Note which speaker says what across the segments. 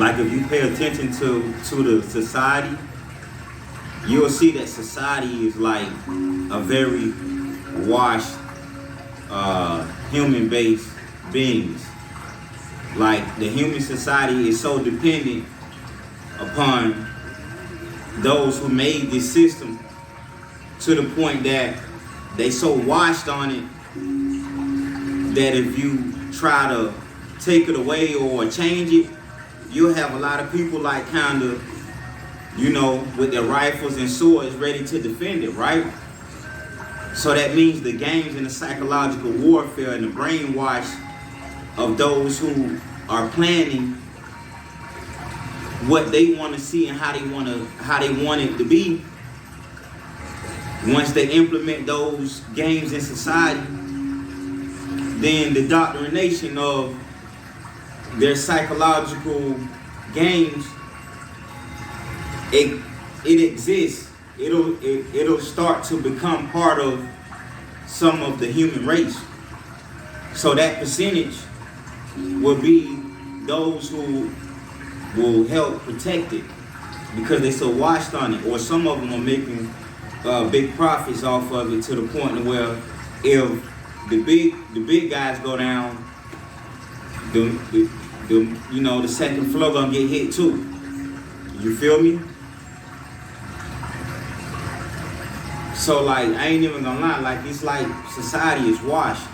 Speaker 1: Like if you pay attention to the society, you'll see that society is like a very washed, human-based beings. Like the human society is so dependent upon those who made this system to the point that they so washed on it that if you try to take it away or change it, you'll have a lot of people like kind of, with their rifles and swords ready to defend it, right? So that means the games and the psychological warfare and the brainwash of those who are planning what they want to see and how they want it to be. Once they implement those games in society, then the indoctrination of their psychological games, it exists. It'll start to become part of some of the human race. So that percentage will be those who will help protect it because they're so washed on it, or some of them are making big profits off of it to the point where if the big guys go down, the second floor gonna get hit too. You feel me? So like I ain't even gonna lie, like it's like society is washed.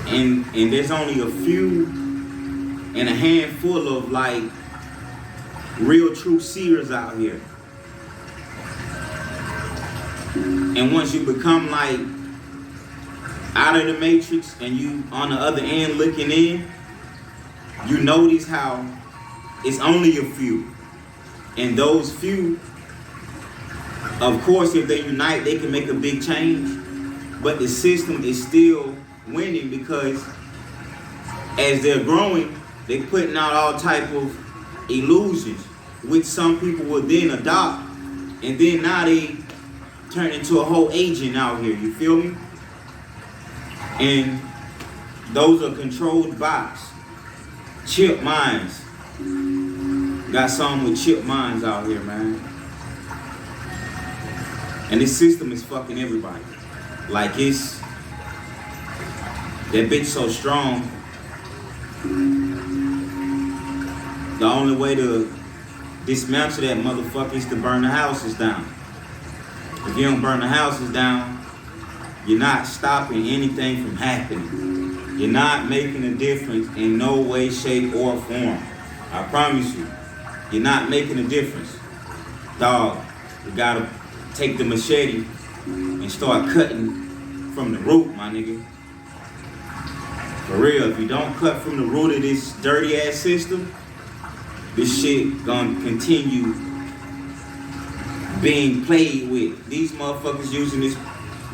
Speaker 1: And there's only a few and a handful of like real true seers out here. And once you become like out of the matrix and you on the other end looking in, you notice how it's only a few. And those few, of course, if they unite, they can make a big change. But the system is still winning because as they're growing, they're putting out all type of illusions, which some people will then adopt. And then now they turn into a whole agent out here, you feel me? And those are controlled bots. Chip minds. Got some with chip minds out here, man. And this system is fucking everybody. Like it's, that bitch so strong. The only way to dismantle that motherfucker is to burn the houses down. If you don't burn the houses down, you're not stopping anything from happening. You're not making a difference in no way, shape, or form. I promise you. You're not making a difference. Dog, you gotta take the machete and start cutting from the root, my nigga. For real, if you don't cut from the root of this dirty ass system, this shit gonna continue being played with. These motherfuckers using this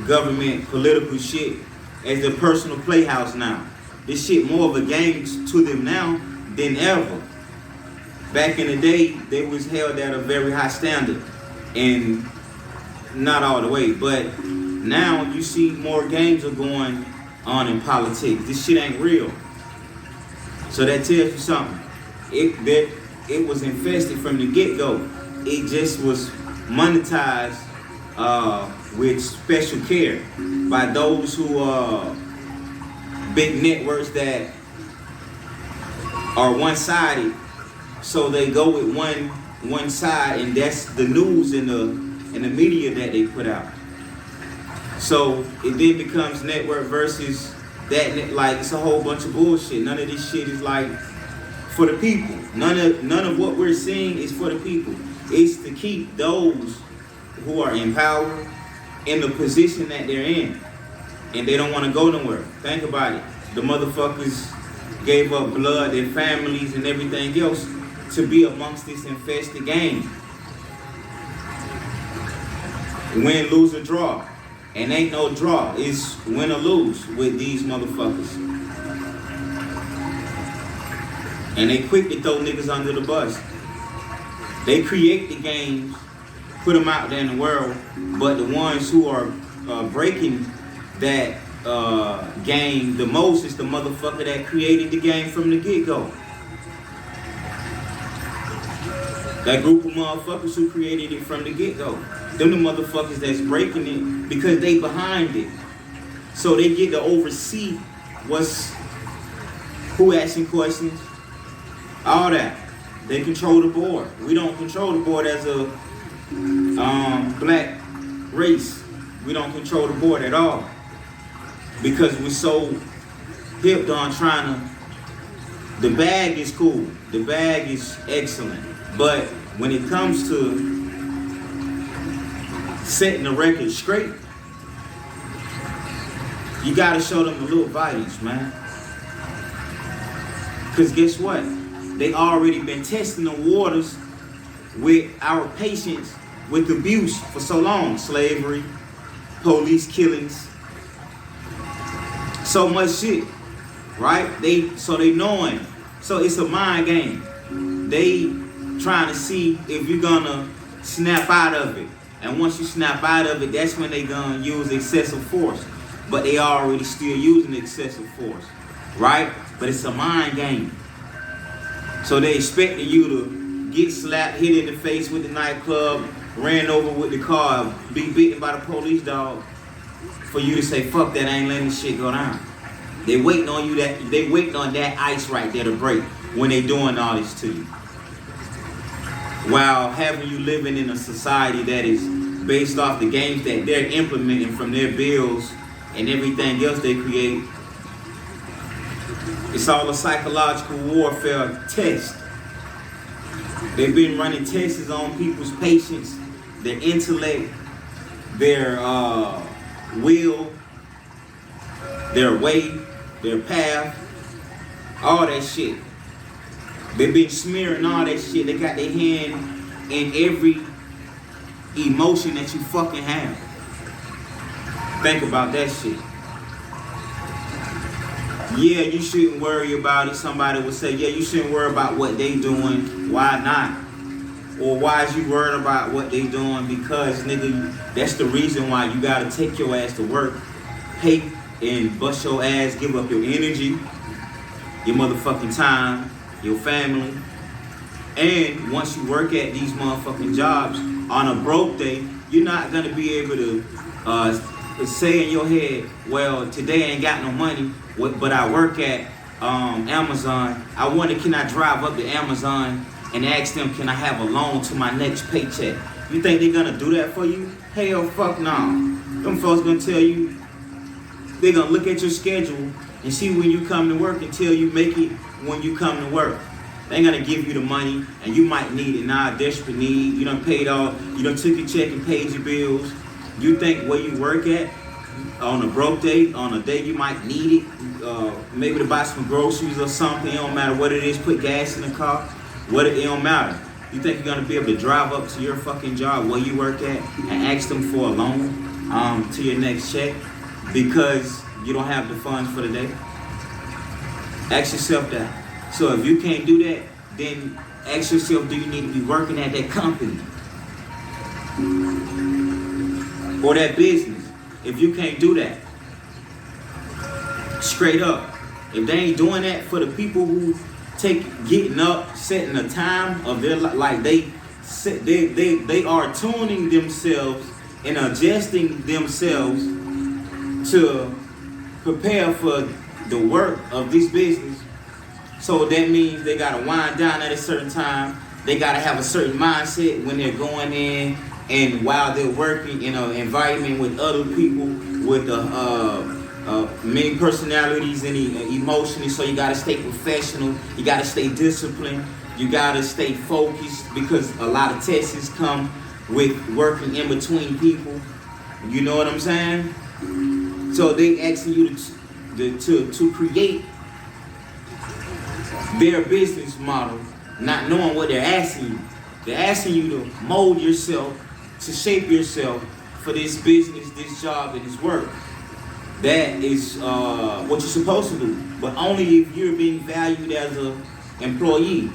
Speaker 1: government political shit as their personal playhouse now. This shit more of a game to them now than ever. Back in the day, they was held at a very high standard, and not all the way, but now you see more games are going on in politics. This shit ain't real. So that tells you something. It was infested from the get-go. It just was monetized with special care by those who are big networks that are one-sided. So they go with one side, and that's the news and the media that they put out. So it then becomes network versus that. Like it's a whole bunch of bullshit. None of this shit is like for the people. None of what we're seeing is for the people. It's to keep those who are in power in the position that they're in, and they don't want to go nowhere. Think about it. The motherfuckers gave up blood, their families, and everything else to be amongst this infested game. Win, lose, or draw. And ain't no draw. It's win or lose with these motherfuckers. And they quick to throw niggas under the bus. They create the games, put them out there in the world, but the ones who are breaking that game the most is the motherfucker that created the game from the get-go. That group of motherfuckers who created it from the get-go. Them the motherfuckers that's breaking it because they behind it. So they get to oversee who asking questions, all that. They control the board. We don't control the board as a black race. We don't control the board at all. Because we're so hipped on trying to, the bag is cool. The bag is excellent. But when it comes to setting the record straight, you gotta show them the little values, man. Cause guess what? They already been testing the waters with our patients with abuse for so long. Slavery, police killings, so much shit, right? They knowing. So it's a mind game. They trying to see if you're gonna snap out of it. And once you snap out of it, that's when they gonna use excessive force. But they already still using excessive force, right? But it's a mind game. So they expecting you to get slapped, hit in the face with the nightclub, ran over with the car, be beaten by the police dog, for you to say, fuck that, I ain't letting this shit go down. They waiting on you they waiting on that ice right there to break when they doing all this to you. While having you living in a society that is based off the games that they're implementing from their bills and everything else they create. It's all a psychological warfare test. They've been running tests on people's patience, their intellect, their will, their way, their path, all that shit. They've been smearing all that shit. They got their hand in every emotion that you fucking have. Think about that shit. Yeah, you shouldn't worry about it. Somebody would say, yeah, you shouldn't worry about what they doing. Why not? Or why is you worried about what they doing? Because, nigga, that's the reason why you gotta take your ass to work, pay and bust your ass, give up your energy, your motherfucking time, your family. And once you work at these motherfucking jobs, on a broke day, you're not gonna be able to say in your head, well, today I ain't got no money, but I work at Amazon. I wonder, can I drive up to Amazon and ask them, can I have a loan to my next paycheck? You think they're gonna do that for you? Hell, fuck no. Them folks gonna tell you, they're gonna look at your schedule and see when you come to work and tell you make it when you come to work. They ain't gonna give you the money and you might need it now, desperate need. You done paid all, you done took your check and paid your bills. You think where you work at, on a broke day, on a day you might need it, maybe to buy some groceries or something, it don't matter what it is, put gas in the car, it don't matter. You think you're gonna be able to drive up to your fucking job where you work at and ask them for a loan to your next check because you don't have the funds for the day? Ask yourself that. So if you can't do that, then ask yourself, do you need to be working at that company? Or that business? If you can't do that, straight up, if they ain't doing that for the people who getting up, setting a time of their life, like they are tuning themselves and adjusting themselves to prepare for the work of this business. So that means they gotta wind down at a certain time. They gotta have a certain mindset when they're going in, and while they're working in an environment with other people with many personalities and emotions. So you gotta stay professional. You gotta stay disciplined. You gotta stay focused because a lot of tests come with working in between people. You know what I'm saying? So they asking you to create their business model, not knowing what they're asking you. They're asking you to mold yourself, to shape yourself for this business, this job, and this work. That is what you're supposed to do. But only if you're being valued as an employee.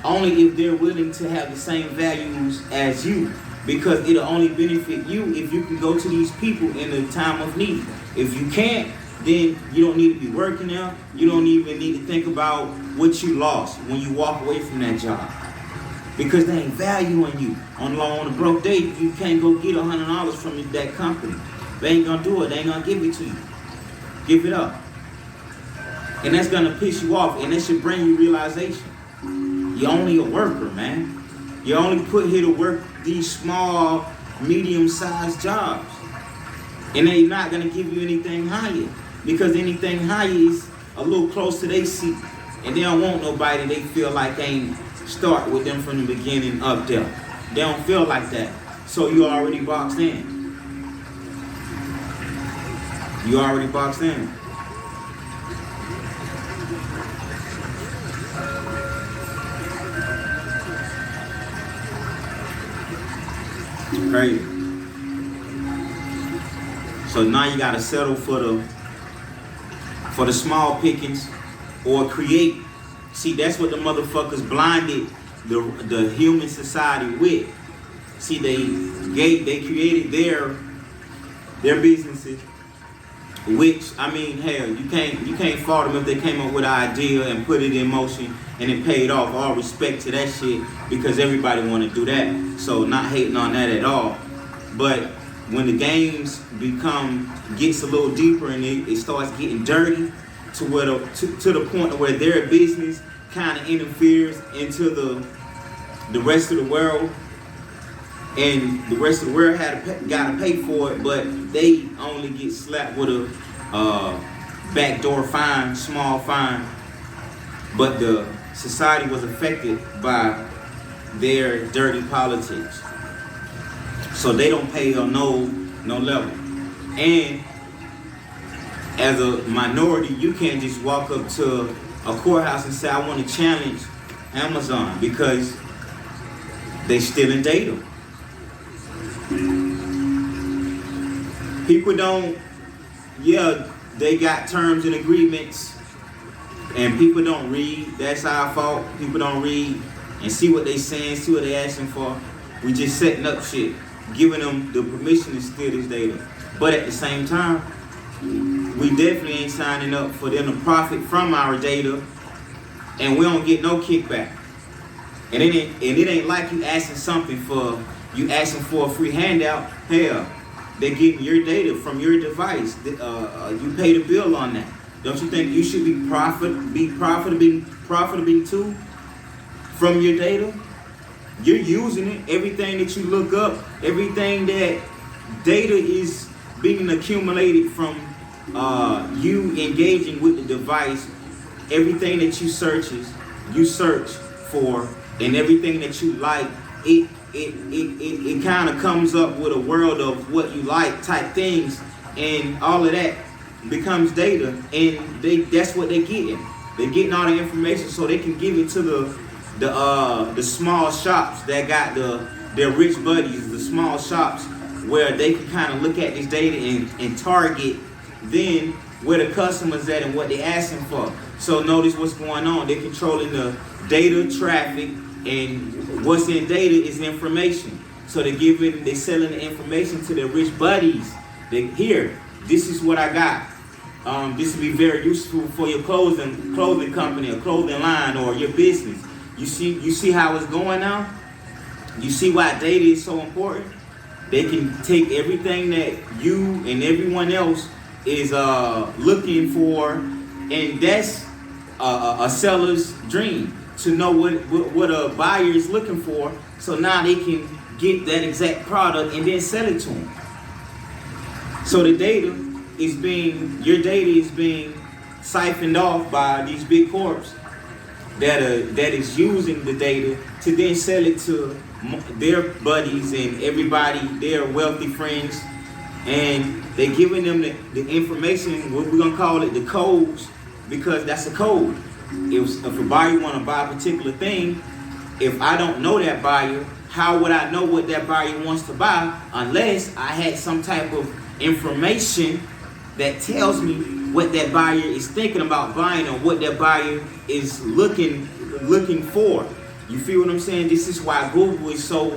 Speaker 1: Only if they're willing to have the same values as you. Because it'll only benefit you if you can go to these people in a time of need. If you can't, then you don't need to be working there. You don't even need to think about what you lost when you walk away from that job. because they ain't valuing you. On a broke day, you can't go get $100 from that company. They ain't gonna do it. They ain't gonna give it to you. Give it up. And that's gonna piss you off, and that should bring you realization. You're only a worker, man. You're only put here to work these small, medium-sized jobs. And they're not gonna give you anything higher, because anything higher is a little close to their seat. And they don't want nobody they feel like ain't start with them from the beginning up there. They don't feel like that. So you already boxed in. You already boxed in. It's crazy. So now you gotta settle for the small pickings, or create. See, that's what the motherfuckers blinded the human society with. See, they created their businesses, which, I mean, hell, you can't fault them if they came up with an idea and put it in motion and it paid off. All respect to that shit, because everybody want to do that. So not hating on that at all. But when the games gets a little deeper and it starts getting dirty to the point where their business kind of interferes into the rest of the world, and the rest of the world gotta pay for it, but they only get slapped with a backdoor fine, small fine. But the society was affected by their dirty politics, so they don't pay on no level. And as a minority, you can't just walk up to a courthouse and say, I want to challenge Amazon, because they stealing data. People don't, they got terms and agreements, and people don't read. That's our fault. People don't read and see what they saying, see what they asking for. We just setting up shit, giving them the permission to steal this data. But at the same time, we definitely ain't signing up for them to profit from our data, and we don't get no kickback. And it ain't like you asking for a free handout. Hell, they're getting your data from your device. You pay the bill on that. Don't you think you should be profiting too from your data? You're using it. Everything that you look up, everything that data is being accumulated from you engaging with the device, everything that you search for, and everything that you like, it kind of comes up with a world of what you like type things, and all of that becomes data, and that's what they're getting. They're getting all the information so they can give it to the small shops that got their rich buddies, the small shops where they can kind of look at this data and target then where the customers at and what they're asking for. So notice what's going on. They're controlling the data traffic, and what's in data is information. So they're selling the information to their rich buddies. Here, this is what I got. This will be very useful for your clothing company, or clothing line, or your business. You see how it's going now? You see why data is so important? They can take everything that you and everyone else is looking for, and that's a seller's dream, to know what a buyer is looking for, so now they can get that exact product and then sell it to them. So your data is being siphoned off by these big corps that is using the data to then sell it to their buddies and everybody, their wealthy friends, and they're giving them the information, what we're gonna call it the codes, because that's a code. If a buyer want to buy a particular thing, if I don't know that buyer, how would I know what that buyer wants to buy unless I had some type of information that tells me what that buyer is thinking about buying, or what that buyer is looking for. You feel what I'm saying? This is why Google is so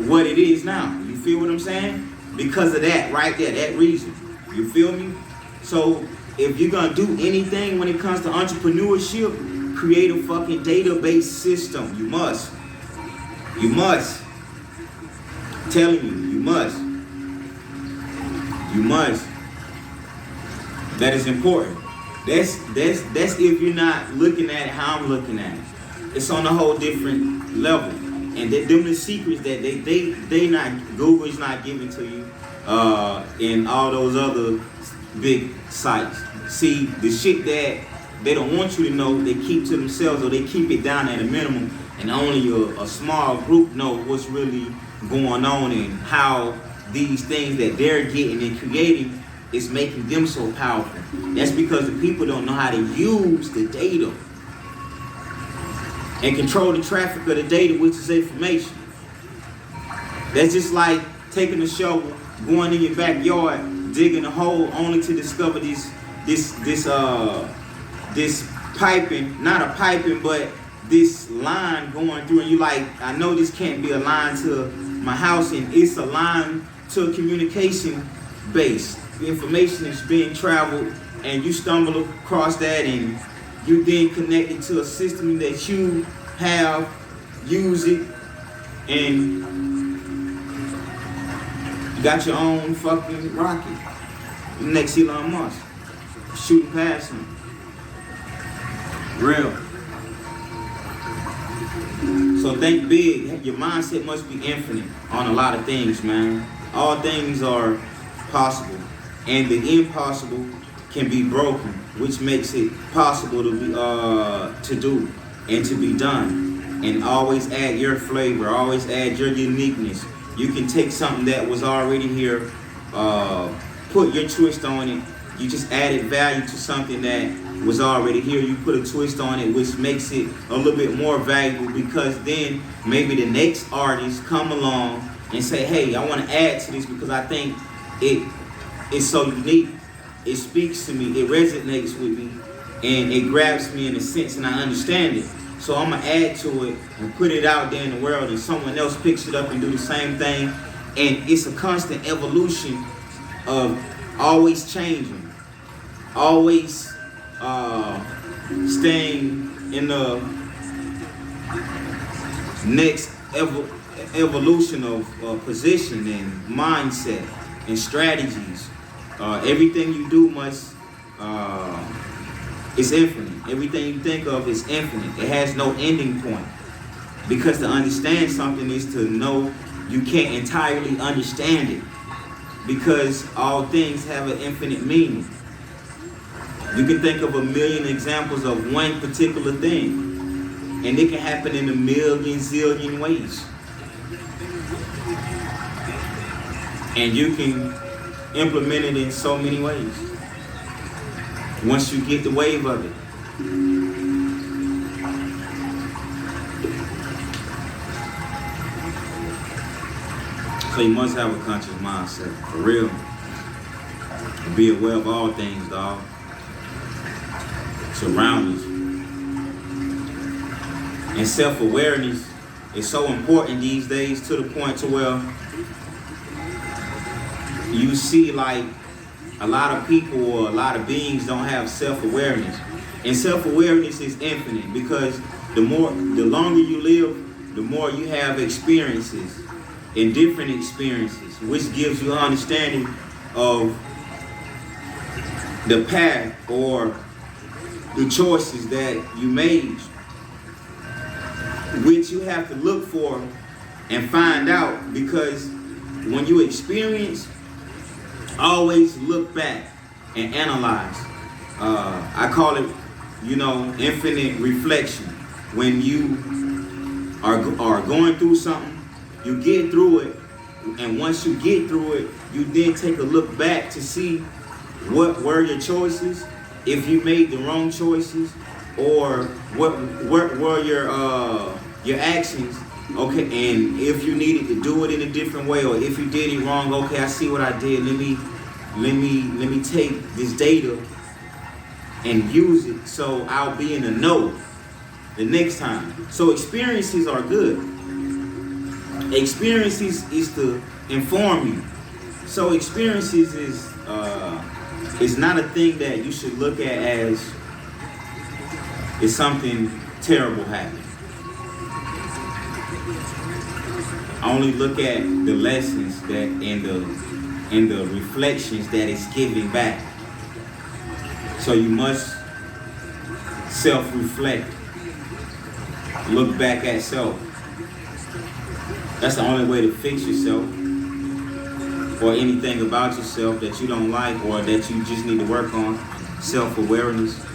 Speaker 1: what it is now. You feel what I'm saying? Because of that right there, that reason. You feel me? So if you're gonna do anything when it comes to entrepreneurship, create a fucking database system. You must. You must. I'm telling you, you must. You must. That is important. That's if you're not looking at it how I'm looking at it. It's on a whole different level. And them the secrets that they not, Google's not giving to you, and all those other big sites. See, the shit that they don't want you to know, they keep to themselves, or they keep it down at a minimum, and only a small group know what's really going on and how these things that they're getting and creating is making them so powerful. That's because the people don't know how to use the data and control the traffic of the data, which is information. That's just like taking a shovel, going in your backyard, digging a hole, only to discover this piping, not a piping, but this line going through, and you like, I know this can't be a line to my house, and it's a line to a communication base. The information is being traveled, and you stumble across that, and you then connect it to a system that you have, use it, and you got your own fucking rocket. Next Elon Musk, shooting past him. Real. So think big. Your mindset must be infinite on a lot of things, man. All things are possible, and the impossible can be broken, which makes it possible to be to do and to be done. And always add your flavor. Always add your uniqueness. You can take something that was already here, put your twist on it. You just added value to something that was already here. You put a twist on it, which makes it a little bit more valuable, because then maybe the next artist come along and say, hey, I want to add to this because I think it is so unique. It speaks to me, it resonates with me, and it grabs me in a sense, and I understand it. So I'm going to add to it and put it out there in the world, and someone else picks it up and do the same thing. And it's a constant evolution of always changing, always staying in the next evolution of position and mindset and strategies. Everything you do must, it's infinite. Everything you think of is infinite. It has no ending point. Because to understand something is to know you can't entirely understand it. Because all things have an infinite meaning. You can think of a million examples of one particular thing, and it can happen in a million zillion ways. And you can implement it in so many ways once you get the wave of it. So you must have a conscious mindset, for real. Be aware of all things, dog. Surroundings. And self-awareness is so important these days, to the point to where you see like a lot of people or a lot of beings don't have self-awareness. And self-awareness is infinite, because the longer you live, the more you have experiences and different experiences, which gives you an understanding of the path or the choices that you made, which you have to look for and find out. Because when you experience, always look back and analyze. I call it, infinite reflection. When you are going through something, you get through it, and once you get through it, you then take a look back to see what were your choices, if you made the wrong choices, or what were your actions. Okay, and if you needed to do it in a different way, or if you did it wrong, okay, I see what I did. Let me take this data and use it so I'll be in the know the next time. So experiences are good. Experiences is to inform you. So experiences is not a thing that you should look at as something terrible happening. Only look at the lessons that in the reflections that it's giving back. So you must self-reflect. Look back at self. That's the only way to fix yourself or anything about yourself that you don't like or that you just need to work on. Self-awareness.